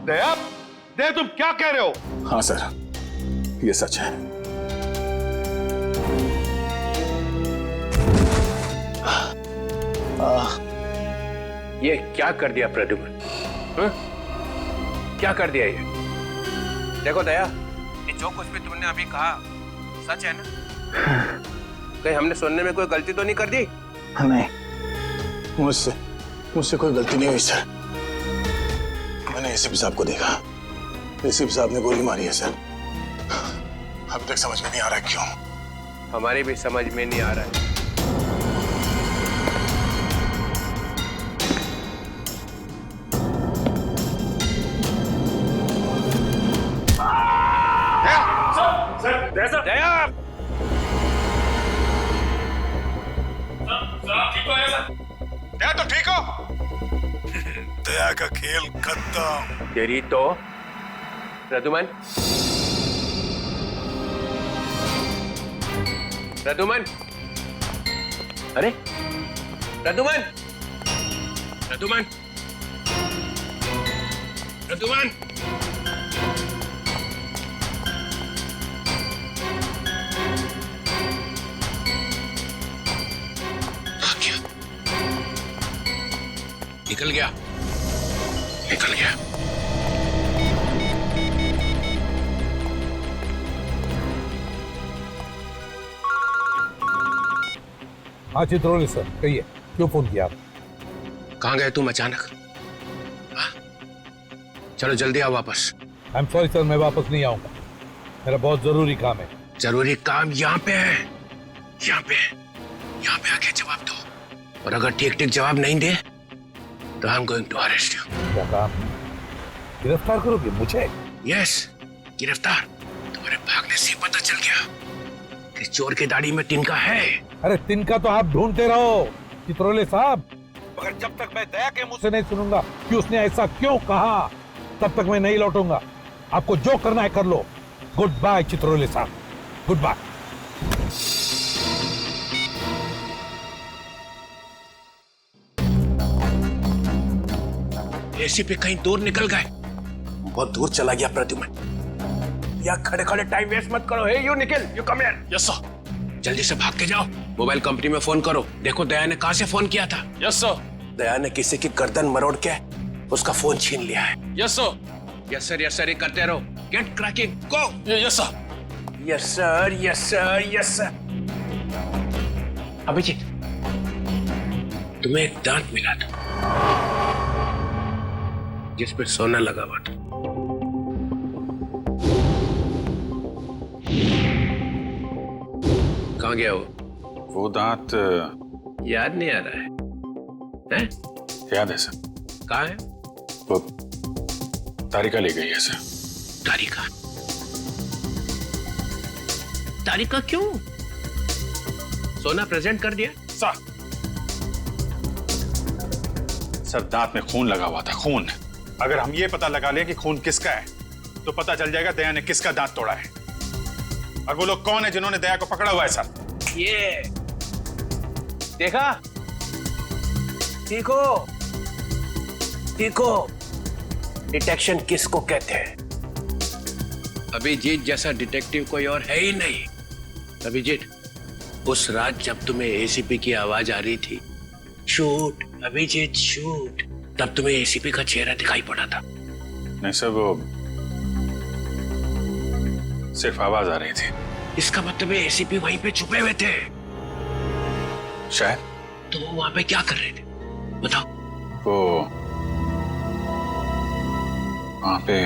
दया, दया तुम क्या कह रहे हो? हाँ सर, ये सच है। ये क्या कर दिया प्रद्युम्न? क्या कर दिया ये? देखो दया, ये जो कुछ भी तुमने अभी कहा सच है ना? कहीं हमने सुनने में कोई गलती तो नहीं कर दी? नहीं, मुझसे कोई गलती नहीं हुई सर। मैंने एसीपी साहब को देखा, एसीपी साहब ने गोली मारी है सर। अभी तक समझ में नहीं आ रहा क्यों। हमारी भी समझ में नहीं आ रहा है। दया, दया तो ठीक हो? दया का खेल खत्म। तेरी तो प्रद्युम्न, प्रद्युम्न, अरे प्रद्युम्न, प्रद्युम्न, प्रद्युम्न, निकल गया, निकल गया। हाँ चित्रोली सर, कहिए, क्यों फोन किया आप? कहाँ गए तुम अचानक? हाँ? चलो जल्दी आओ वापस। आई एम सॉरी सर, मैं वापस नहीं आऊंगा, मेरा बहुत जरूरी काम है। जरूरी काम यहाँ पे है, यहाँ पे आके जवाब दो, और अगर ठीक ठीक जवाब नहीं दे तो I am going to arrest you. क्या काम? गिरफ्तार करोगे मुझे? यस, गिरफ्तार। तुम्हारे भागने से पता चल गया कि चोर की दाढ़ी में तिनका है। अरे तिनका तो आप ढूंढते रहो चित्रोले साहब, मगर जब तक मैं दया के मुंह से नहीं सुनूंगा कि उसने ऐसा क्यों कहा, तब तक मैं नहीं लौटूंगा। आपको जो करना है कर लो। गुड बाय चित्रोले साहब, गुड बाय। एसीपी कहीं दूर निकल गए, बहुत दूर चला गया प्रद्युम्न। या खड़े खड़े टाइम वेस्ट मत करो। Hey you Nikhil, you come here. Yes sir. जल्दी से भाग के जाओ, मोबाइल कंपनी में फोन करो, देखो दया ने कहां से फोन किया था। Yes sir. दया ने किसी की गर्दन मरोड़ के उसका फोन छीन लिया है। Yes sir. Yes sir, yes sir, करते रहो। Get cracking, go. Yes sir, yes sir, yes sir, yes sir. Abhijeet, तुम्हें एक दांत मिला था जिस पे सोना लगा हुआ था। कहाँ गया वो दांत याद नहीं आ रहा है? हैं? याद है सर। कहाँ है? वो तारिका ले गई है सर। तारिका? तारिका क्यों? सोना प्रेजेंट कर दिया? सर दांत में खून लगा हुआ था, खून। अगर हम ये पता लगा लें कि खून किसका है तो पता चल जाएगा दया ने किसका दांत तोड़ा है, और वो लोग कौन है जिन्होंने दया को पकड़ा हुआ है सर। ये देखा? देखो, देखो, डिटेक्शन किसको कहते हैं? अभिजीत जैसा डिटेक्टिव कोई और है ही नहीं। अभिजीत, उस रात जब तुम्हें एसीपी की आवाज आ रही थी, शूट अभिजीत शूट, तब तुम्हें एसीपी का चेहरा दिखाई पड़ा था। नहीं सर, वो सिर्फ आवाज आ रही थी। इसका मतलब है एसीपी वहीं पे छुपे हुए थे। शायद। तो वो वहां पे क्या कर रहे थे बताओ? वो वहां पे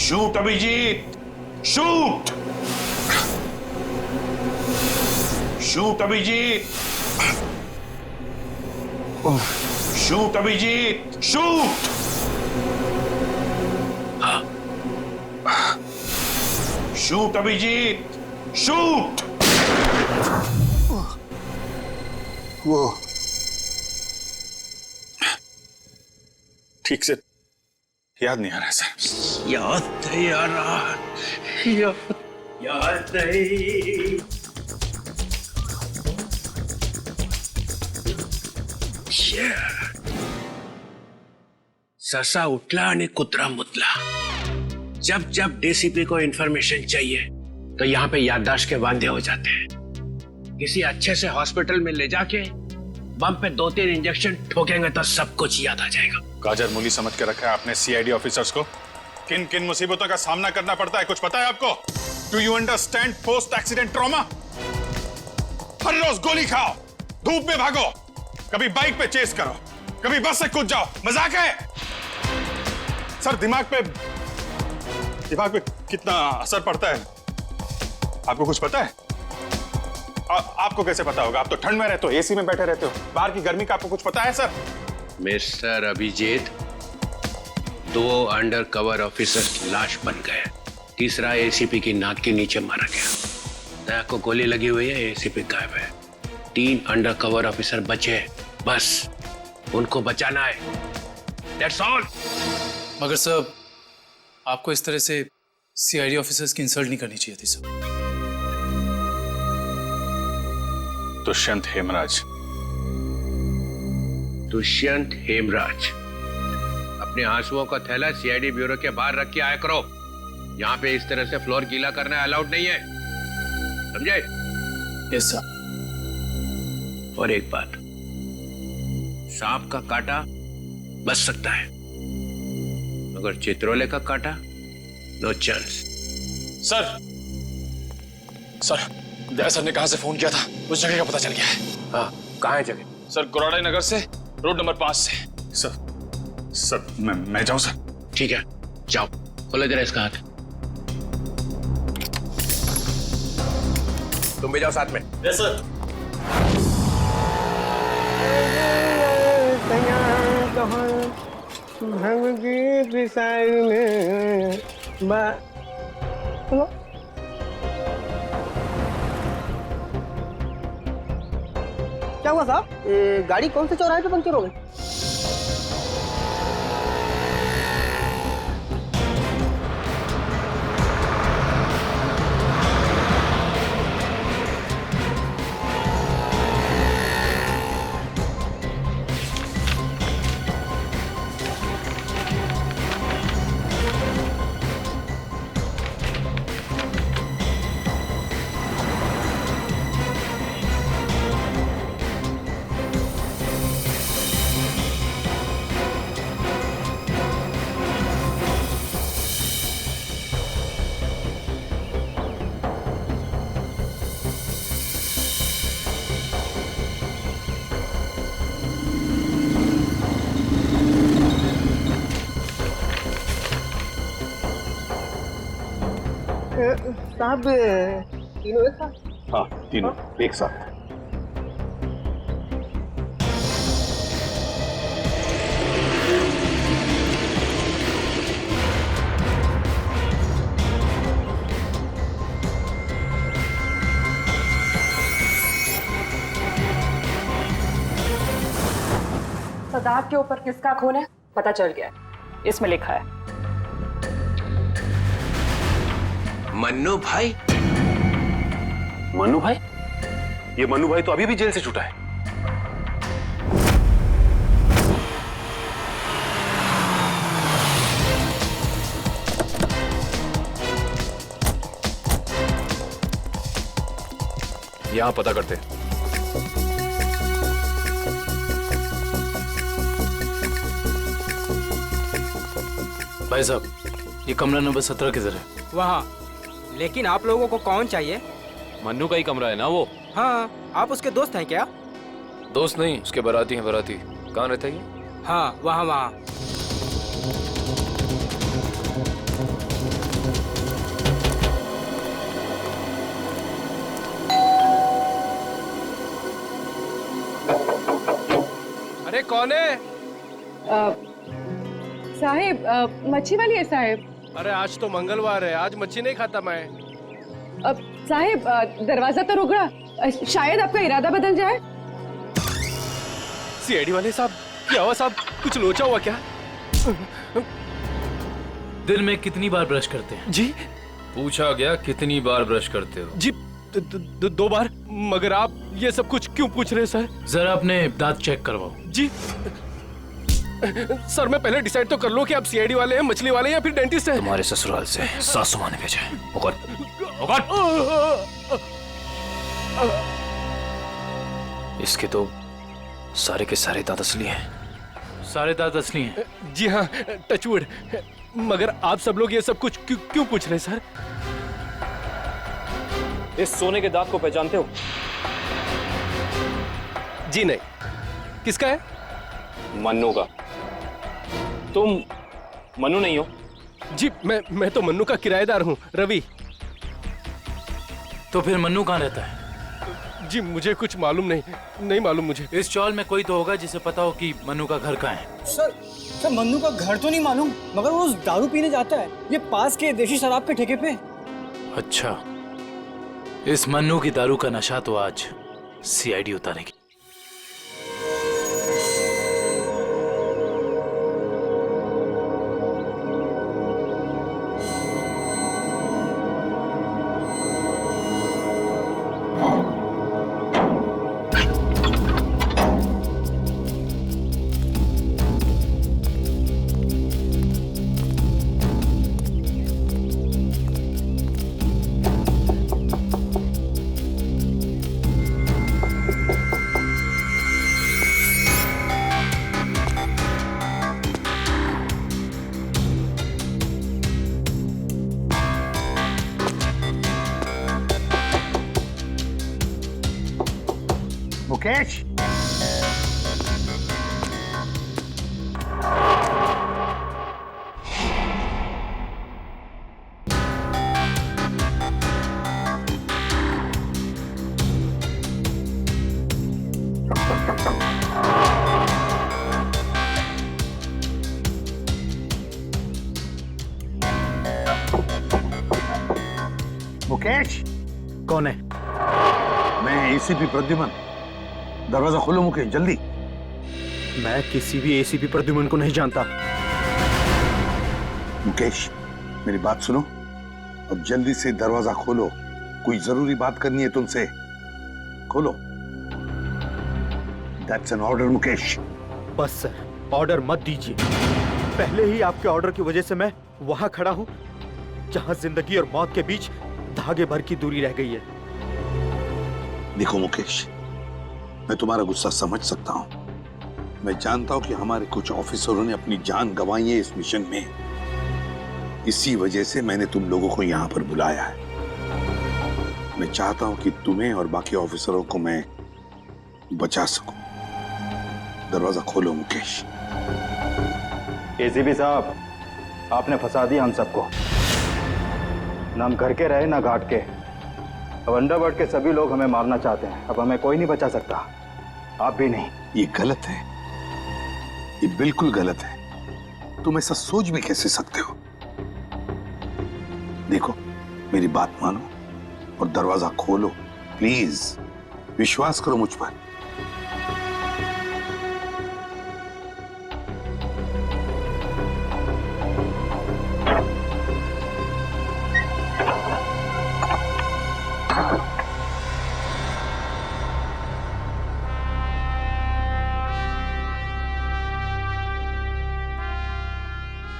shoot Abhijeet, shoot, shoot Abhijeet, shoot Abhijeet, shoot. Shoot Abhijeet, shoot. वो ठीक से याद नहीं आ रहा सर। याद नहीं आ रहा, याद नहीं। ससा उठला आणि कुत्रा मुतला। जब जब डीसीपी को इंफॉर्मेशन चाहिए तो यहाँ पे याददाश्त के वांदे हो जाते हैं। किसी अच्छे से हॉस्पिटल में ले जाके बम पे 2-3 इंजेक्शन ठोकेंगे तो सब कुछ याद आ जाएगा। गाजर मूली समझ के रखा है आपने सीआईडी ऑफिसर्स को। किन किन मुसीबतों का सामना करना पड़ता है कुछ पता है आपको? Do you understand post accident trauma? हर रोज गोली खाओ, धूप में भागो, कभी बाइक पे चेस करो, कभी बस से कूद जाओ, मजाक है? सर दिमाग पे कितना असर पड़ता है आपको कुछ पता है? आपको कैसे पता होगा? आप तो ठंड में रहते हो, एसी में बैठे रहते हो, बाहर की गर्मी का आपको कुछ पता है sir? Mister Abhijeet, 2 undercover officers लाश बन गए, तीसरा एसीपी की नाक के नीचे मारा गया। दया को गोली लगी हुई है, एसीपी गायब है। 3 अंडर कवर ऑफिसर बचे, बस उनको बचाना है। That's all। मगर सर, आपको इस तरह से सीआईडी ऑफिसर्स की इंसल्ट नहीं करनी चाहिए थी सर। दुष्यंत हेमराज। दुष्यंत हेमराज, अपने आंसुओं का थैला सीआईडी ब्यूरो के बाहर रख के आया करो। यहाँ पे इस तरह से फ्लोर गीला करना अलाउड नहीं है, समझे? Yes sir. और एक बात, सांप का काटा बच सकता है, मगर चित्रोले का काटा नो चांस। सर दया सर ने कहां से फोन किया था, उस जगह का पता चल गया है। हाँ, कहाँ है जगह? सर गुराड़े नगर से रोड नंबर 5 से। सर मैं जाऊं सर? ठीक है, जाओ, खोलो जरा इसका हाथ। तुम भी जाओ साथ में। Yes sir. क्या हुआ साहब? गाड़ी कौन से चौराहे पे पंक्चर हो गई? साहब तीनों एक साथ? हाँ, तीनों एक साथ। सदाब के ऊपर किसका खून है पता चल गया है, इसमें लिखा है मन्नू भाई। मन्नू भाई? ये मन्नू भाई तो अभी भी जेल से छूटा है। यहां पता करते हैं। भाई साहब, ये कमरा नंबर 17 किधर है? वहाँ। लेकिन आप लोगों को कौन चाहिए? मन्नू का ही कमरा है ना वो? हाँ, आप उसके दोस्त हैं क्या? दोस्त नहीं, उसके बाराती हैं। बाराती कहाँ रहता है ये? हाँ, वहाँ वहाँ। अरे कौन है? साहिब, मच्छी वाली है साहिब। अरे आज तो मंगलवार है, आज मच्छी नहीं खाता मैं। साहिब, दरवाजा तो रुक रहा, शायद आपका इरादा बदल जाए। सीआईडी वाले साहब, क्या हुआ साहब? कुछ लोचा हुआ क्या? दिन में कितनी बार ब्रश करते हैं? जी पूछा गया कितनी बार ब्रश करते हो? जी 2 बार। मगर आप ये सब कुछ क्यों पूछ रहे हैं सर? जरा अपने दांत चेक करवाओ। जी सर, मैं पहले डिसाइड तो कर लो कि आप सीआईडी वाले हैं, मछली वाले हैं या फिर डेंटिस्ट हैं। तुम्हारे ससुराल से सासू माँ ने भेजा है। मुकुट, मुकुट। इसके तो सारे के सारे दांत असली हैं। सारे दांत असली हैं। जी हाँ, टचवुड। मगर आप सब लोग ये सब कुछ क्यों पूछ रहे हैं सर? इस सोने के दांत को पहचानते हो? जी नहीं। किसका है? मन्नू का। तुम मन्नू नहीं हो? जी मैं तो मन्नू का किराएदार हूँ, रवि। तो फिर मन्नू कहाँ रहता है? जी मुझे कुछ मालूम नहीं मालूम मुझे। इस चौल में कोई तो होगा जिसे पता हो कि मन्नू का घर कहाँ है। सर मन्नू का घर तो नहीं मालूम, मगर वो रोज दारू पीने जाता है, ये पास के देशी शराब के ठेके पे। अच्छा, इस मन्नू की दारू का नशा तो आज सीआईडी उतारेगी। मुकेश, मुकेश। कौन है? मैं एसीपी प्रद्युमन। दरवाजा खोलो मुकेश, जल्दी। मैं किसी भी एसीपी प्रद्युमन को नहीं जानता। मुकेश, मेरी बात सुनो और जल्दी से दरवाजा खोलो। कोई जरूरी बात करनी है तुमसे। खोलो। That's an order Mukesh. बस सर, ऑर्डर मत दीजिए। पहले ही आपके ऑर्डर की वजह से मैं वहां खड़ा हूं जहां जिंदगी और मौत के बीच धागे भर की दूरी रह गई है। देखो मुकेश, मैं तुम्हारा गुस्सा समझ सकता हूं। मैं जानता हूं कि हमारे कुछ ऑफिसरों ने अपनी जान गंवाई है इस मिशन में। इसी वजह से मैंने तुम लोगों को यहां पर बुलाया है। मैं चाहता हूं कि तुम्हें और बाकी ऑफिसरों को मैं बचा सकूं। दरवाजा खोलो मुकेश। एसीपी साहब, आपने फंसा दिया हम सबको। ना हम घर के रहे ना घाट के। अब अंडरवर्ल्ड के सभी लोग हमें मारना चाहते हैं। अब हमें कोई नहीं बचा सकता, आप भी नहीं। ये गलत है, ये बिल्कुल गलत है। तुम ऐसा सोच भी कैसे सकते हो? देखो, मेरी बात मानो और दरवाजा खोलो प्लीज। विश्वास करो मुझ पर।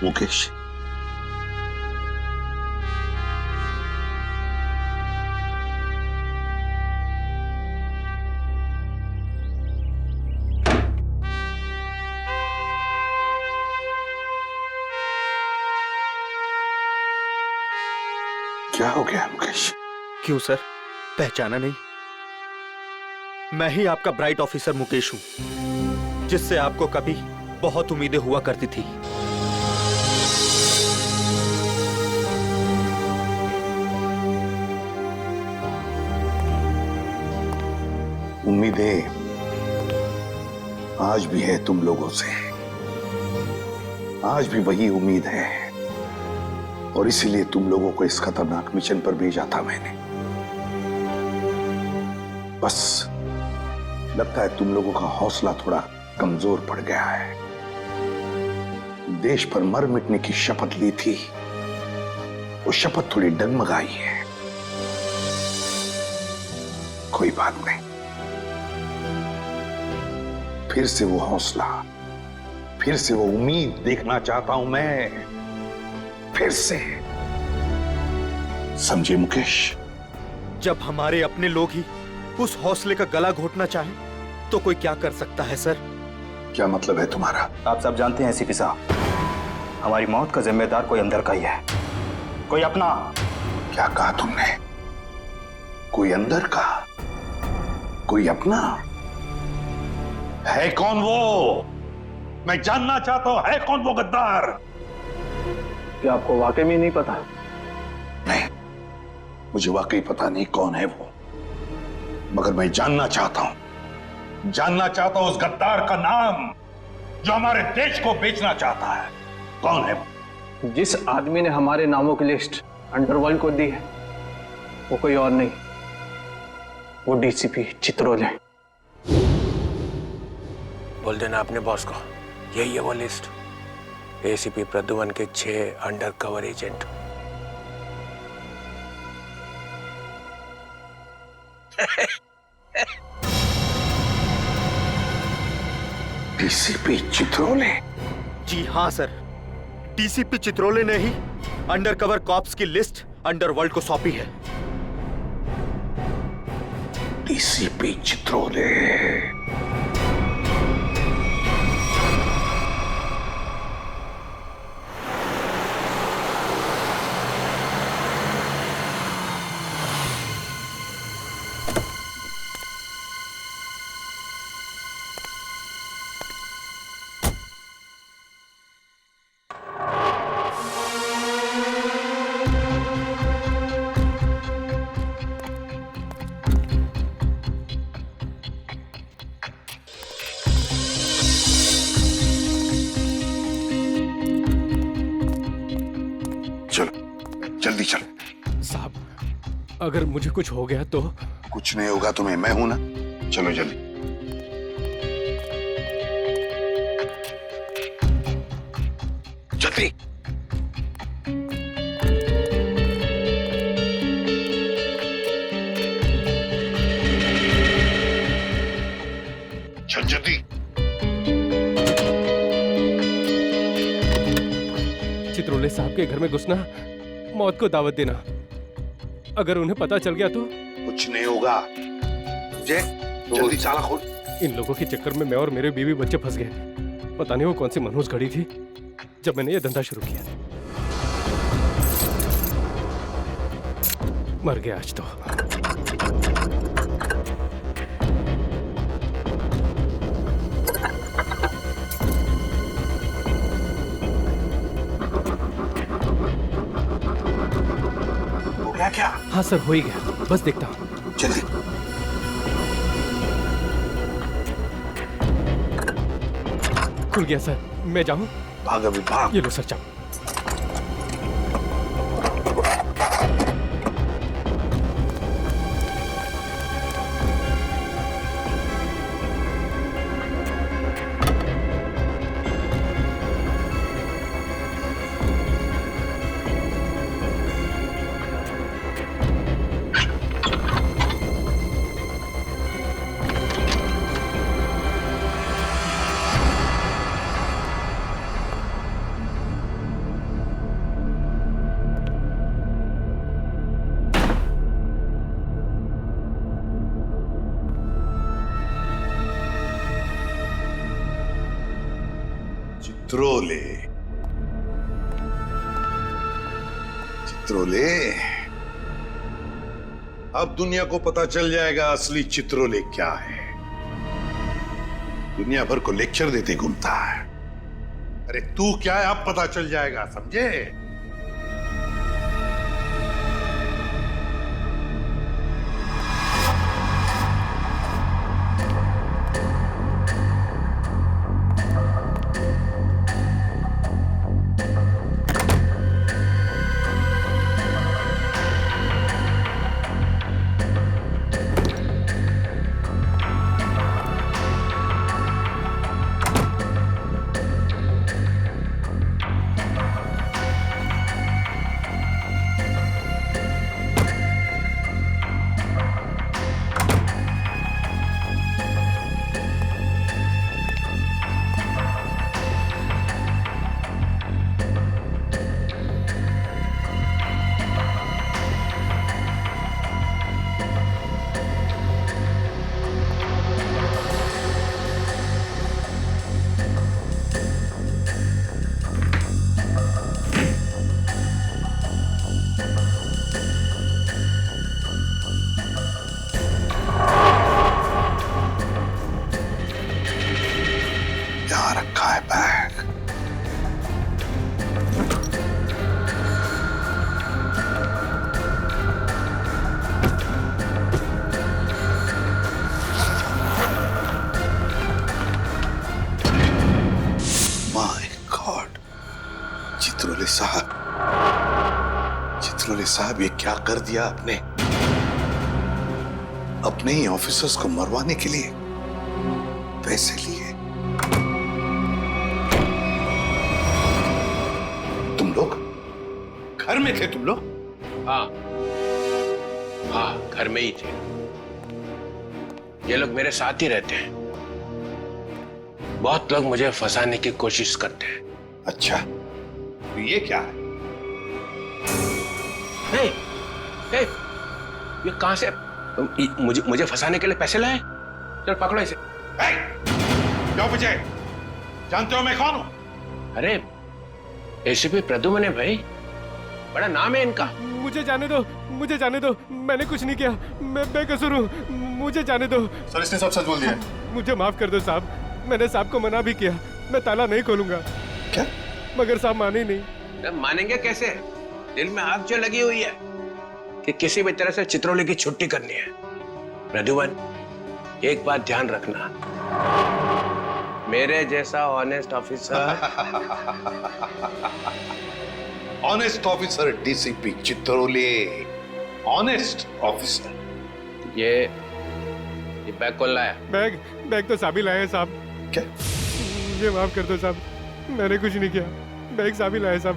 मुकेश, क्या हो गया मुकेश? क्यों सर, पहचाना नहीं? मैं ही आपका ब्राइट ऑफिसर मुकेश हूं, जिससे आपको कभी बहुत उम्मीदें हुआ करती थी। उम्मीदें आज भी है तुम लोगों से। आज भी वही उम्मीद है और इसीलिए तुम लोगों को इस खतरनाक मिशन पर भेजा था मैंने। बस लगता है तुम लोगों का हौसला थोड़ा कमजोर पड़ गया है। देश पर मर मिटने की शपथ ली थी, वो शपथ थोड़ी डगमगाई है। कोई बात नहीं, फिर से वो हौसला, फिर से वो उम्मीद देखना चाहता हूं मैं, फिर से। समझे मुकेश? जब हमारे अपने लोग ही उस हौसले का गला घोटना चाहे तो कोई क्या कर सकता है सर? क्या मतलब है तुम्हारा? आप सब जानते हैं एसीपी साहब, हमारी मौत का जिम्मेदार कोई अंदर का ही है, कोई अपना। क्या कहा तुमने? कोई अंदर का, कोई अपना? है कौन वो? मैं जानना चाहता हूं, है कौन वो गद्दार? क्या आपको वाकई में नहीं पता? नहीं, मुझे वाकई पता नहीं कौन है वो, मगर मैं जानना चाहता हूं उस गद्दार का नाम जो हमारे देश को बेचना चाहता है। कौन है वो? जिस आदमी ने हमारे नामों की लिस्ट अंडरवर्ल्ड को दी है वो कोई और नहीं, वो डीसीपी चित्रोल है। बोल देना अपने बॉस को, यही है वो लिस्ट। एसीपी प्रद्युमन के 6 अंडरकवर एजेंट। डीसीपी चित्रोले? जी हाँ सर, डीसीपी चित्रोले ने ही अंडरकवर कॉप्स की लिस्ट अंडरवर्ल्ड को सौंपी है। डीसीपी चित्रोले? जल्दी चल। साहब, अगर मुझे कुछ हो गया तो? कुछ नहीं होगा तुम्हें, मैं हूं ना। चलो जल्दी। जल्दी। चल जल्दी। चित्रोले साहब के घर में घुसना, मौत को दावत देना। अगर उन्हें पता चल गया तो? कुछ नहीं होगा। जल्दी ताला खोल। इन लोगों के चक्कर में मैं और मेरे बीवी बच्चे फंस गए। पता नहीं वो कौन सी मनहूस घड़ी थी जब मैंने ये धंधा शुरू किया। मर गया आज तो। क्या? हाँ सर, हो ही गया, बस देखता हूँ। जल्दी। खुल गया सर, मैं जाऊँ? भाग अभी, भाग। ये लो सर, जाओ। चित्रोले, चित्रोले, अब दुनिया को पता चल जाएगा असली चित्रोले क्या है। दुनिया भर को लेक्चर देते घूमता है। अरे तू क्या है, अब पता चल जाएगा, समझे? साहब ये क्या कर दिया आपने? अपने ही ऑफिसर्स को मरवाने के लिए पैसे लिए। तुम लोग घर में थे? तुम लोग? हाँ हाँ, घर में ही थे। ये लोग मेरे साथ ही रहते हैं। बहुत लोग मुझे फंसाने की कोशिश करते हैं। अच्छा, तो ये क्या है? हे, हे, ये कहां से? मुझे फंसाने के लिए पैसे लाए? चल पकड़ो इसे। क्यों पीछे? जानते हो मैं कौन हूं? अरे एसीपी प्रद्युम्न है भाई, बड़ा नाम है इनका। मुझे जाने दो, मुझे जाने दो, मैंने कुछ नहीं किया, मैं बेकसूर हूँ, मुझे जाने दो। सर इसने सब सच बोल दिया। मुझे माफ कर दो साहब, मैंने साहब को मना भी किया, मैं ताला नहीं खोलूंगा। क्या? मगर साहब माने ही नहीं। मानेंगे कैसे? दिल में आग जो लगी हुई है कि किसी भी तरह से चित्रोली की छुट्टी करनी है। प्रद्युम्न, एक बात ध्यान रखना, मेरे जैसा honest officer honest officer DCP Chitrole, honest officer. ये बैग कौन लाया? बैग तो साहब ही लाए हैं साहब। क्या? मुझे माफ कर दो साहब, मैंने कुछ नहीं किया, बैग साहब ही लाए साहब।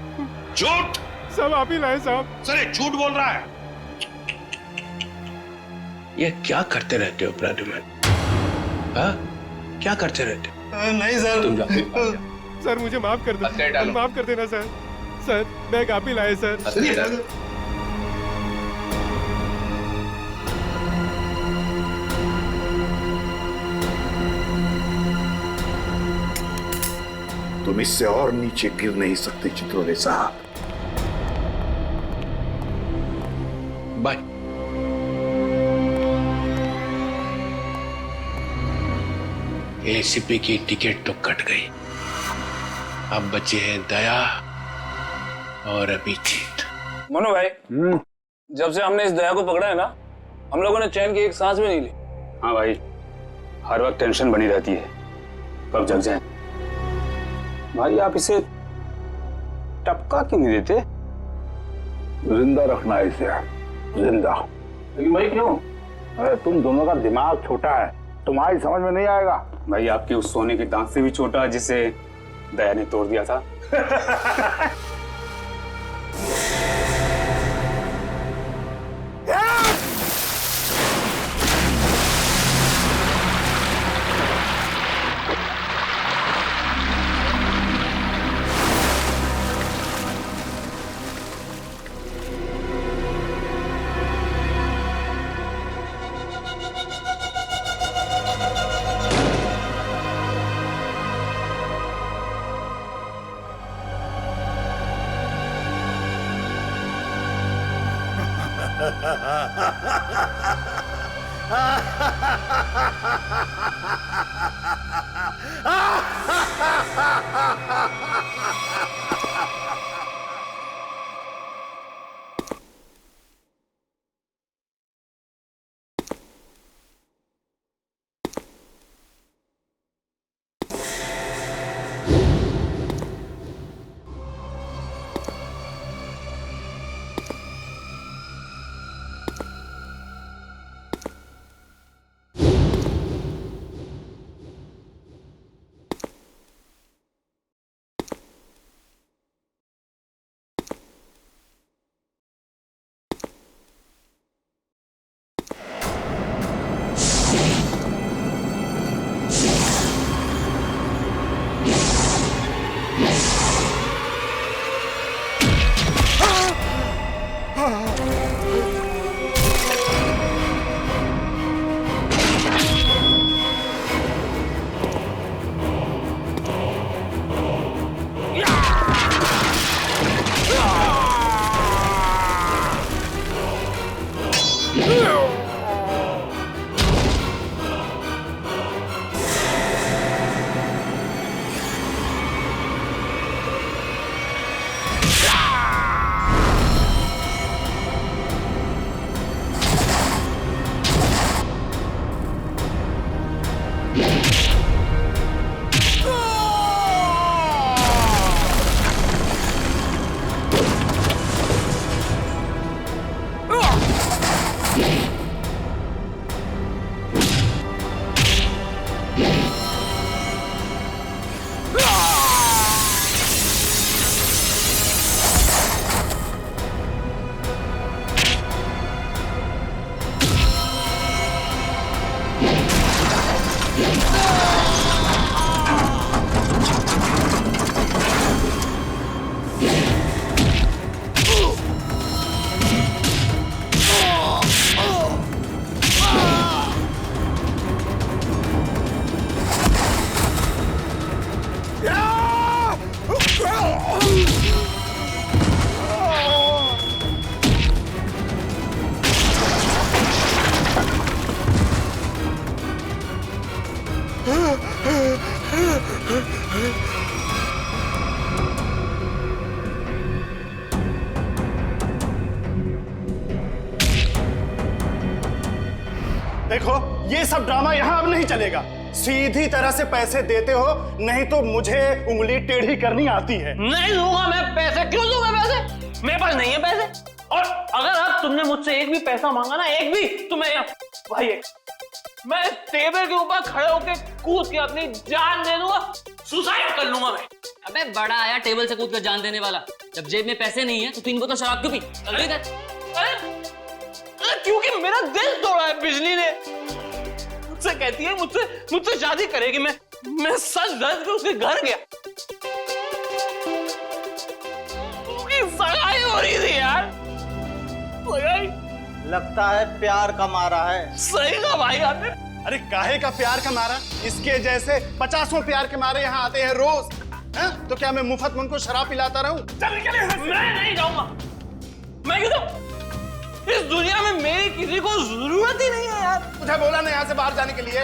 झूठ! सब आप ही लाए साहब। सर ये झूठ बोल रहा है। ये क्या करते रहते हो प्रद्युम्न? हाँ, क्या करते रहते हो? नहीं सर। तुम जाओ। सर मुझे माफ कर दो, माफ कर देना सर। सर बैग आप ही लाए सर। तुम इससे और नीचे गिर नहीं सकते चित्रोले साहब। बाय। एसीपी की टिकट तो कट गई, अब बचे हैं दया और अभिजीत। मनु भाई, जब से हमने इस दया को पकड़ा है ना, हम लोगों ने चैन की एक सांस भी नहीं ली। हाँ भाई, हर वक्त टेंशन बनी रहती है, कब जग जाए। भाई आप इसे टपका क्यों नहीं देते? जिंदा रखना है इसे, जिंदा। लेकिन भाई क्यों? अरे तुम दोनों का दिमाग छोटा है, तुम्हारी समझ में नहीं आएगा। भाई आपके उस सोने के दांत से भी छोटा जिसे दया ने तोड़ दिया था। देखो ये सब ड्रामा यहाँ अब नहीं चलेगा। सीधी तरह से पैसे देते हो, नहीं तो मुझे उंगली टेढ़ी करनी आती है। नहीं दूंगा मैं पैसे। क्यों दूंगा पैसे? मेरे पास नहीं है पैसे। और अगर अब तुमने मुझसे एक भी पैसा मांगा ना, एक भी, तो मैं टेबल के ऊपर खड़े होकर कूद के अपनी जान दे दूंगा, सुसाइड कर लूंगा मैं। अबे बड़ा आया टेबल से कूद कर जान देने वाला। जब जेब में पैसे नहीं है तो तीन बोतल शराब क्यों पी? क्योंकि मेरा दिल तोड़ा है बिजली ने। मुझसे कहती है मुझसे शादी करेगी। मैं सच दर्द के उसके घर गया, उसकी सगाई हो रही थी यार। लगता है प्यार का मारा है। सही कहा भाई आपने। अरे काहे का प्यार का मारा? इसके जैसे 50 प्यार के मारे यहाँ आते हैं रोज। तो क्या मैं मुफ्त में उनको शराब पिलाता रहूं? मैं नहीं जाऊंगा। मैं क्यों जाऊं? इस दुनिया में मेरी किसी को जरूरत ही नहीं है यार। तुझे बोला ना यहाँ से बाहर जाने के लिए।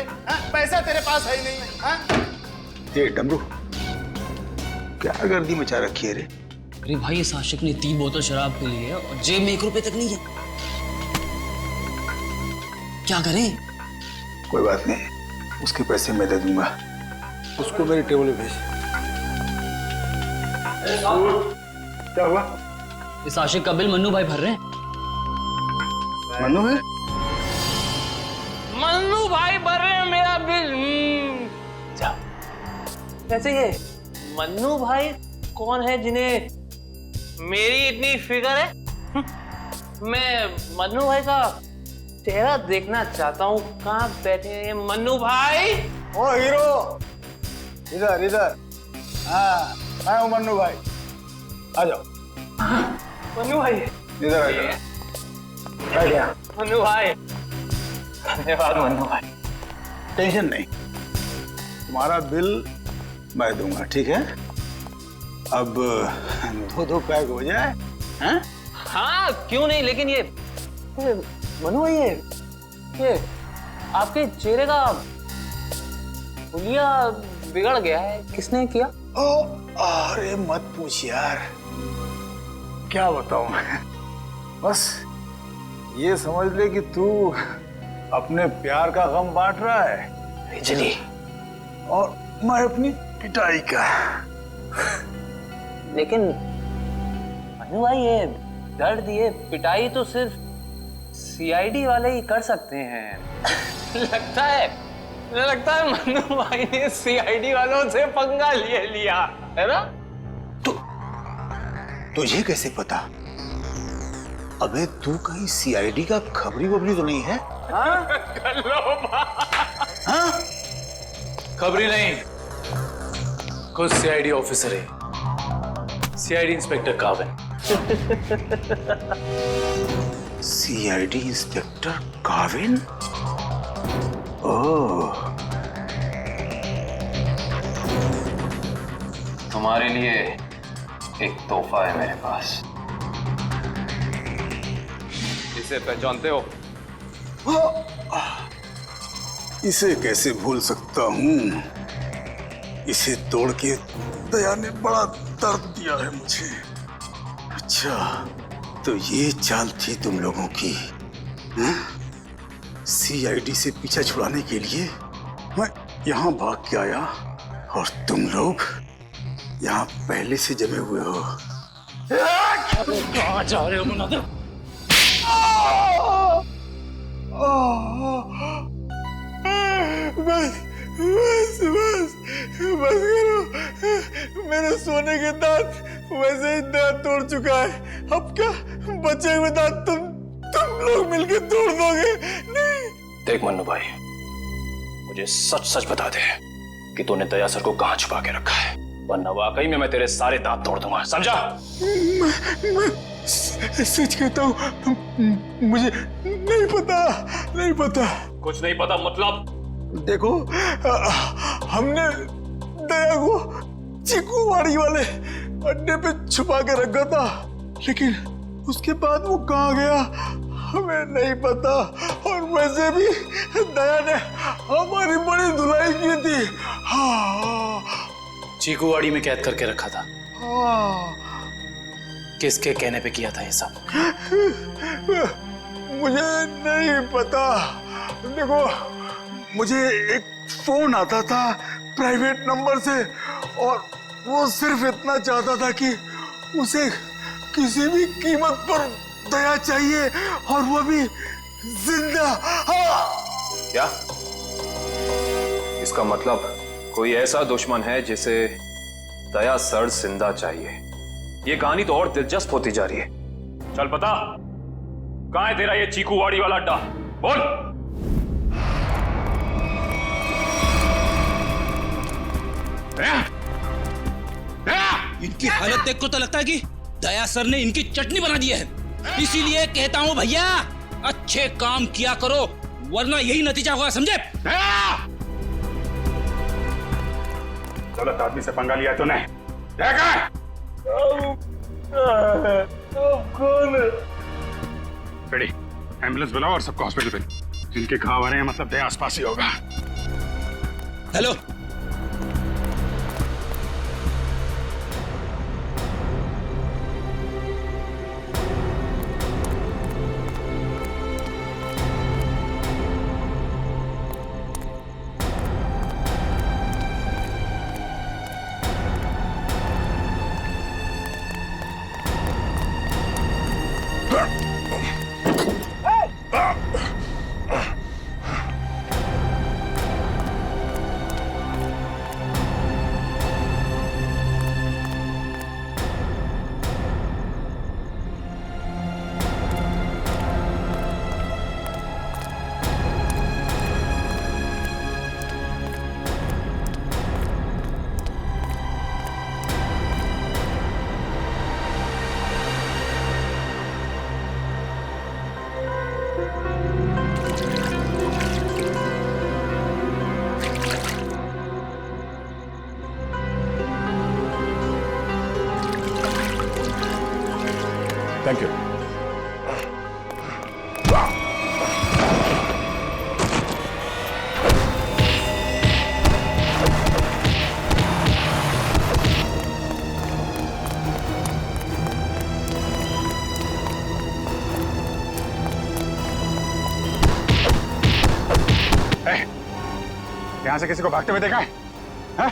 पैसा तेरे पास है ही नहीं। ये डमरू क्या गर्दी मचा रखी है रे? अरे भाई इस आशिक ने 3 बोतल शराब पी ली है और जेब में 1 रुपए तक नहीं है। क्या करें? कोई बात नहीं, उसके पैसे मैं दे दूंगा। उसको मेरे टेबल पे भेज। क्या हुआ? इस आशिक का बिल मन्नू भाई भर रहे हैं। मन्नू है? मन्नू भाई भर रहे हैं मेरा बिल। वैसे ये मन्नू भाई कौन है जिन्हें मेरी इतनी फिक्र है? मैं मन्नू भाई का चेहरा देखना चाहता हूँ। कहाँ बैठे हैं मन्नू भाई? ओ हीरो, इधर इधर। हाँ मैं हूँ मन्नू भाई, आ जाओ। मन्नू भाई इधर आ जाओ। मन्नू भाई, धन्यवाद मन्नू भाई। टेंशन नहीं, तुम्हारा बिल मैं दूंगा, ठीक है? अब 2 पैक हो जाए। हाँ क्यों नहीं, लेकिन ये मन्नू भाई ये आपके चेहरे का हुलिया बिगड़ गया है। किसने किया? अरे मत पूछ यार, क्या बताऊं मैं। बस ये समझ ले कि तू अपने प्यार का गम बांट रहा है बिजली, और मैं अपनी पिटाई का। लेकिन मन्नू भाई ये दर्द, ये पिटाई तो सिर्फ सीआईडी वाले ही कर सकते हैं। लगता है मन्नू भाई ने सीआईडी वालों से पंगा लिया है ना? तुझे कैसे पता? अबे तू कहीं सीआईडी का खबरी वबरी तो नहीं है? हाँ? खबरी नहीं, खुद सीआईडी ऑफिसर है, CID inspector Kavin. CID inspector Kavin? Oh, तुम्हारे लिए एक तोहफा है मेरे पास। इसे पहचानते हो? इसे कैसे भूल सकता हूँ? इसे तोड़ के दया ने बड़ा दर्द दिया है मुझे। अच्छा, तो ये चाल थी तुम लोगों की? सीआईडी से पीछा छुड़ाने के लिए मैं यहाँ भाग के आया और तुम लोग यहाँ पहले से जमे हुए हो। कहाँ जा रहे हो मुनादिर? चुका है, अब क्या बचे हुए दांत तुम लोग मिलकर तोड़ दोगे? नहीं। देख मन्नू भाई, मुझे सच सच बता दे कि तूने दया सर को कहां छुपा के रखा है, वरना वाकई में मैं तेरे सारे दांत तोड़ दूंगा, समझा? मैं सच कहता हूँ, मुझे नहीं पता। कुछ नहीं पता मतलब? देखो, हमने दया को चीकूवाड़ी वाले अड्डे पे छुपा के रखा था, लेकिन उसके बाद वो कहाँ गया हमें नहीं पता। और वैसे भी दया ने हमारी बड़ी धुलाई की थी। हाँ, चीकूवाड़ी में कैद करके रखा था। हाँ। किसके कहने पे किया था ये सब? मुझे नहीं पता। देखो, मुझे एक फोन आता था प्राइवेट नंबर से, और वो सिर्फ इतना चाहता था कि उसे किसी भी कीमत पर दया चाहिए, और वो भी जिंदा। क्या इसका मतलब कोई ऐसा दुश्मन है जिसे दया सर जिंदा चाहिए? ये कहानी तो और दिलचस्प होती जा रही है। चल बता, कहां है तेरा ये चीकूवाड़ी वाला अड्डा? बोल। इनकी हालत देख को तो लगता है कि दया सर ने इनकी चटनी बना दी है। इसीलिए कहता हूं भैया, अच्छे काम किया करो, वरना यही नतीजा होगा, समझे? गलत आदमी से पंगा लिया तूने। कौन है? बेटी, एम्बुलेंस बुलाओ और सबको हॉस्पिटल भेजो। जिनके घाव आ रहे हैं मतलब दया आसपास ही होगा। Hello, thank you. यहां से किसी को भागते हुए देखा है? हाँ?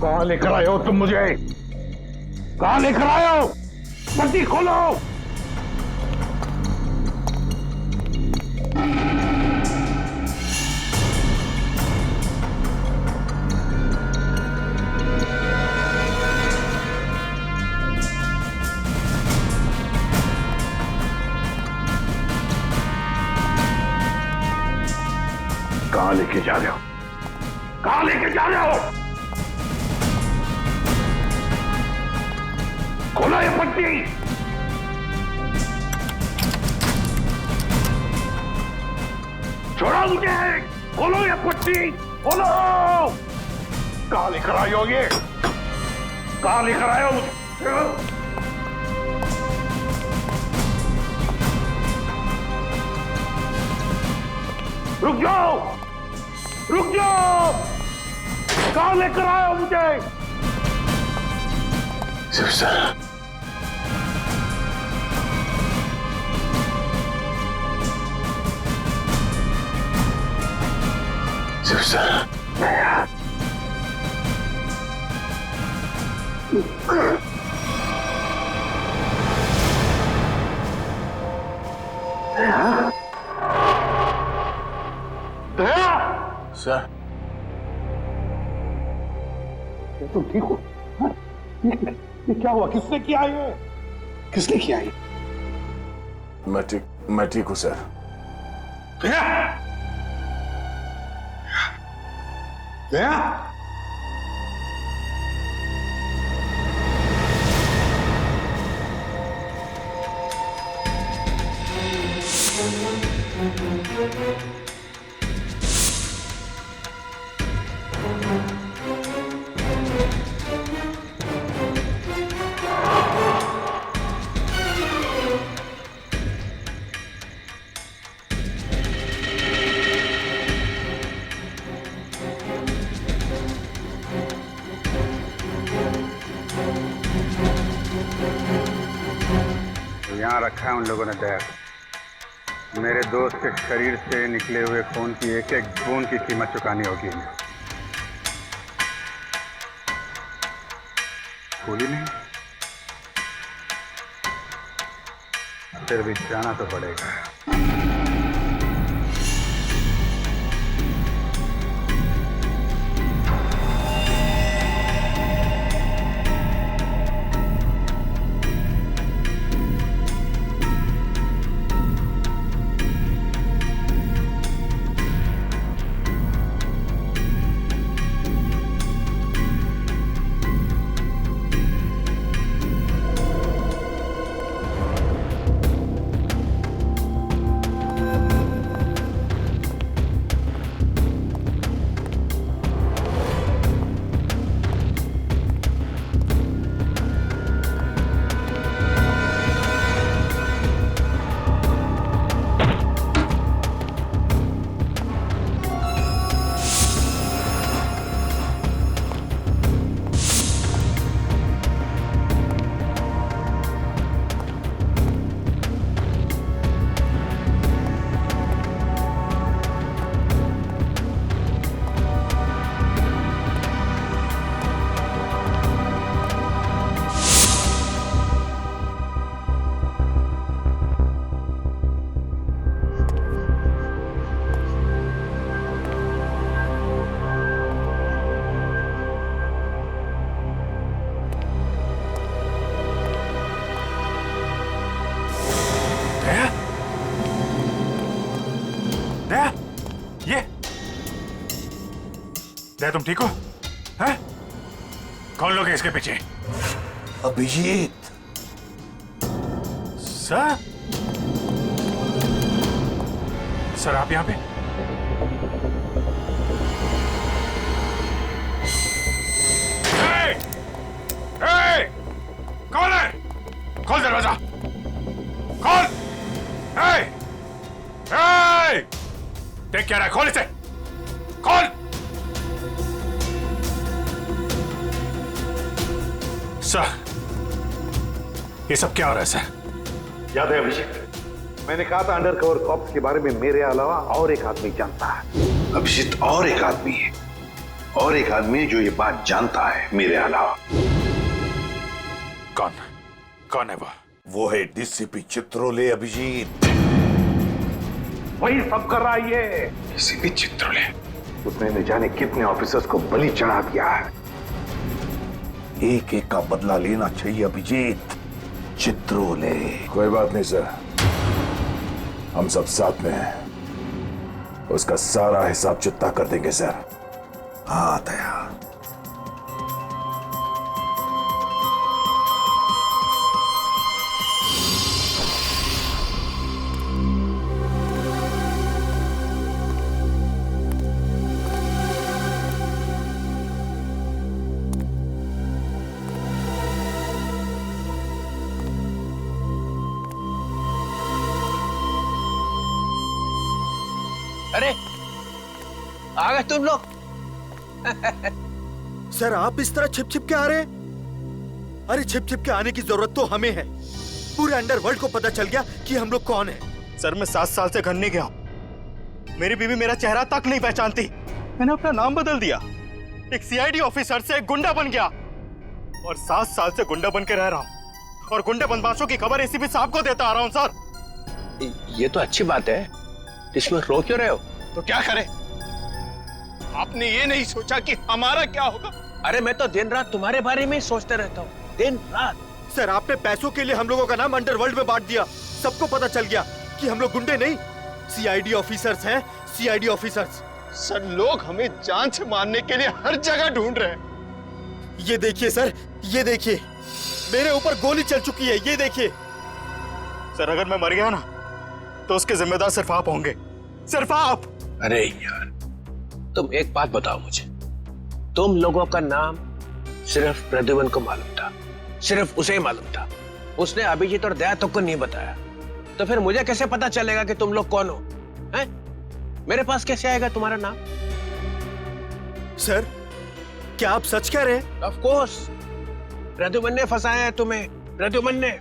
कहां लेकर आए हो तुम मुझे? कहां लेकर आए हो? पट्टी खोलो। कहां लेके जा रहे हो? कहां लेके जा रहे हो? खोलो ये पट्टी। छोड़ो मुझे। खोलो ये पट्टी, खोलो। कहाँ लेकर आए हो ये? कहाँ लेकर आए हो मुझे? रुक जाओ! रुक जाओ! कहाँ लेकर आए हो मुझे? Shiv sir, Shiv sir, sir, तुम ठीक हो? हाँ? ये क्या हुआ? किसने किया ये? किसने किया ये? मैं ठीक हूं सर। दया! दया! यहाँ रखा है उन लोगों ने दया को। मेरे दोस्त के शरीर से निकले हुए खून की एक एक बूंद की कीमत चुकानी होगी इन्हें। भूली नहीं, फिर भी जाना तो पड़ेगा। दया, तुम ठीक हो? हैं? कौन लोग हैं इसके पीछे? अभिजीत। सर? सर आप यहाँ पे? कौन है? खोल दरवाजा! खोल! देख क्या रहा है? खोल इसे! खोल! सर, ये सब क्या हो रहा है सर? याद है अभिजीत, मैंने कहा था अंडरकवर कॉप्स के बारे में मेरे अलावा और एक आदमी जानता है। अभिजीत, और एक आदमी है, और एक आदमी जो ये बात जानता है मेरे अलावा। कौन? कौन है वो है डीसीपी चित्रोले। अभिजीत वही सब कर रहा है ये। डीसीपी चित्रोले? उसने न जाने कितने ऑफिसर्स को बलि चढ़ा दिया है। एक एक का बदला लेना चाहिए अभिजीत। चित्रोले। कोई बात नहीं सर, हम सब साथ में हैं। उसका सारा हिसाब चुकता कर देंगे सर। हाँ दया। अरे आ गए तुम लोग। सर आप इस तरह छिप छिप के आ रहे हैं? अरे छिप छिप के आने की जरूरत तो हमें है। पूरे अंडरवर्ल्ड को पता चल गया कि हम लोग कौन है। सर मैं 7 साल से घर नहीं गया। मेरी बीवी मेरा चेहरा तक नहीं पहचानती। मैंने अपना नाम बदल दिया, एक सीआईडी ऑफिसर से एक गुंडा बन गया और 7 साल से गुंडा बन के रह रहा हूँ और गुंडे बदमाशों की खबर एसीपी साहब को देता आ रहा हूँ। सर ये तो अच्छी बात है, इसमें रो क्यों रहे हो? तो क्या करें? आपने ये नहीं सोचा कि हमारा क्या होगा? अरे मैं तो दिन रात तुम्हारे बारे में ही सोचते रहता हूँ, दिन रात। सर आपने पैसों के लिए हम लोगों का नाम अंडरवर्ल्ड में बांट दिया। सबको पता चल गया कि हम लोग गुंडे नहीं, सीआईडी ऑफिसर्स हैं, सीआईडी ऑफिसर्स। सर लोग हमें जान से मारने के लिए हर जगह ढूंढ रहे हैं। ये देखिए सर, ये देखिए मेरे ऊपर गोली चल चुकी है, ये देखिए। सर अगर मैं मर गया ना तो उसके जिम्मेदार सिर्फ आप होंगे, सिर्फ आप। अरे यार तुम एक बात बताओ मुझे, तुम लोगों का नाम सिर्फ प्रद्युमन को मालूम था, सिर्फ उसे ही मालूम था। उसने अभिजीत और दया तक को नहीं बताया, तो फिर मुझे कैसे पता चलेगा कि तुम लोग कौन हो? हैं? मेरे पास कैसे आएगा तुम्हारा नाम? सर क्या आप सच कह रहे हैं? ऑफ कोर्स, प्रद्युमन ने फंसाया है तुम्हें, प्रद्युमन ने।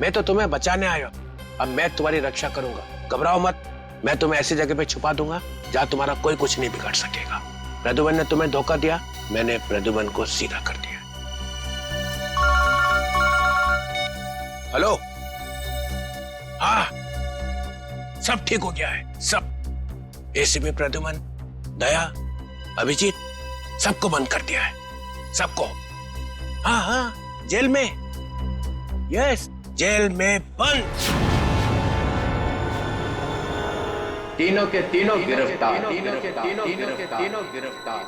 मैं तो तुम्हें बचाने आया हूं, अब मैं तुम्हारी रक्षा करूंगा। घबराओ मत, मैं तुम्हें ऐसी जगह पे छुपा दूंगा जहां तुम्हारा कोई कुछ नहीं बिगाड़ सकेगा। प्रद्युमन ने तुम्हें धोखा दिया, मैंने प्रद्युमन को सीधा कर दिया। हेलो, हाँ सब ठीक हो गया है, सब। एसीपी प्रद्युमन, दया, अभिजीत सबको बंद कर दिया है, सबको। हाँ हाँ जेल में, यस जेल में बंद। तीनों के तीनों गिरफ्तार, तीनों के तीनों गिरफ्तार।